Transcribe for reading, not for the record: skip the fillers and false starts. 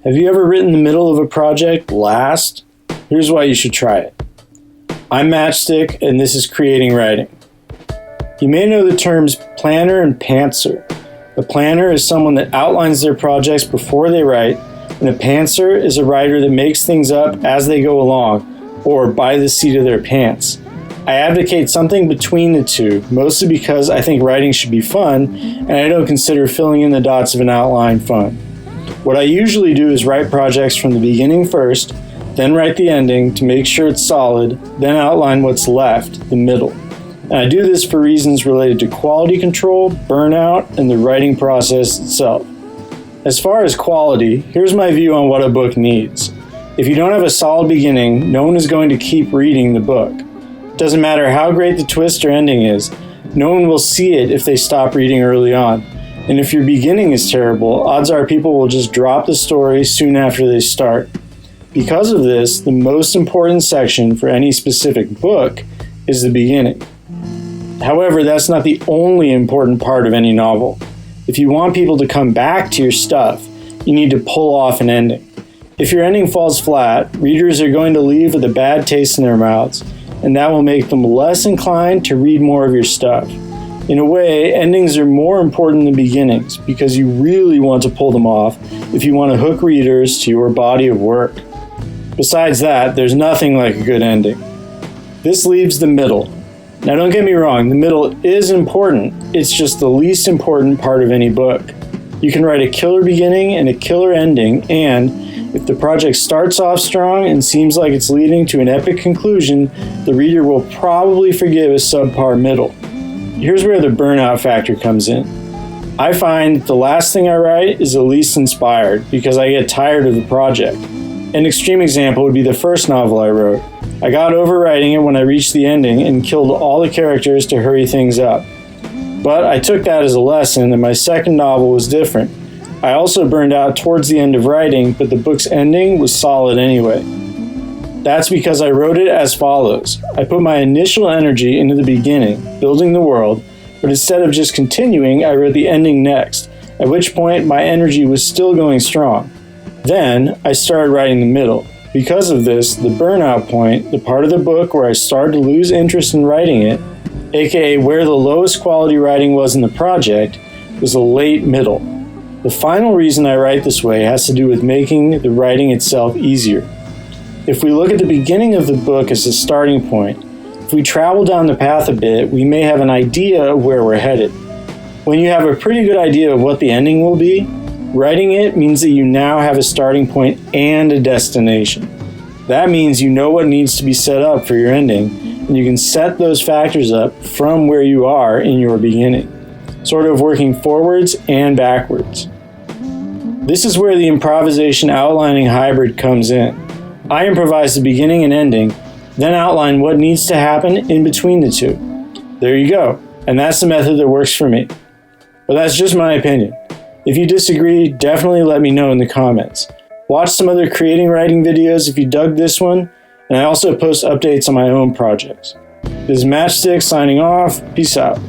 Have you ever written the middle of a project last? Here's why you should try it. I'm Matchstick, and this is Creating Writing. You may know the terms planner and pantser. A planner is someone that outlines their projects before they write, and a pantser is a writer that makes things up as they go along, or by the seat of their pants. I advocate something between the two, mostly because I think writing should be fun, and I don't consider filling in the dots of an outline fun. What I usually do is write projects from the beginning first, then write the ending to make sure it's solid, then outline what's left, the middle. And I do this for reasons related to quality control, burnout, and the writing process itself. As far as quality, here's my view on what a book needs. If you don't have a solid beginning, no one is going to keep reading the book. It doesn't matter how great the twist or ending is, no one will see it if they stop reading early on. And if your beginning is terrible, odds are people will just drop the story soon after they start. Because of this, the most important section for any specific book is the beginning. However, that's not the only important part of any novel. If you want people to come back to your stuff, you need to pull off an ending. If your ending falls flat, readers are going to leave with a bad taste in their mouths, and that will make them less inclined to read more of your stuff. In a way, endings are more important than beginnings because you really want to pull them off if you want to hook readers to your body of work. Besides that, there's nothing like a good ending. This leaves the middle. Now don't get me wrong, the middle is important, it's just the least important part of any book. You can write a killer beginning and a killer ending, and if the project starts off strong and seems like it's leading to an epic conclusion, the reader will probably forgive a subpar middle. Here's where the burnout factor comes in. I find the last thing I write is the least inspired because I get tired of the project. An extreme example would be the first novel I wrote. I got over writing it when I reached the ending and killed all the characters to hurry things up. But I took that as a lesson, and my second novel was different. I also burned out towards the end of writing, but the book's ending was solid anyway. That's because I wrote it as follows. I put my initial energy into the beginning, building the world, but instead of just continuing, I wrote the ending next, at which point my energy was still going strong. Then I started writing the middle. Because of this, the burnout point, the part of the book where I started to lose interest in writing it, aka where the lowest quality writing was in the project, was the late middle. The final reason I write this way has to do with making the writing itself easier. If we look at the beginning of the book as a starting point, if we travel down the path a bit, we may have an idea of where we're headed. When you have a pretty good idea of what the ending will be, writing it means that you now have a starting point and a destination. That means you know what needs to be set up for your ending, and you can set those factors up from where you are in your beginning, sort of working forwards and backwards. This is where the improvisation outlining hybrid comes in. I improvise the beginning and ending, then outline what needs to happen in between the two. There you go, and that's the method that works for me. But that's just my opinion. If you disagree, definitely let me know in the comments. Watch some other creating writing videos if you dug this one, and I also post updates on my own projects. This is Matchstick signing off. Peace out.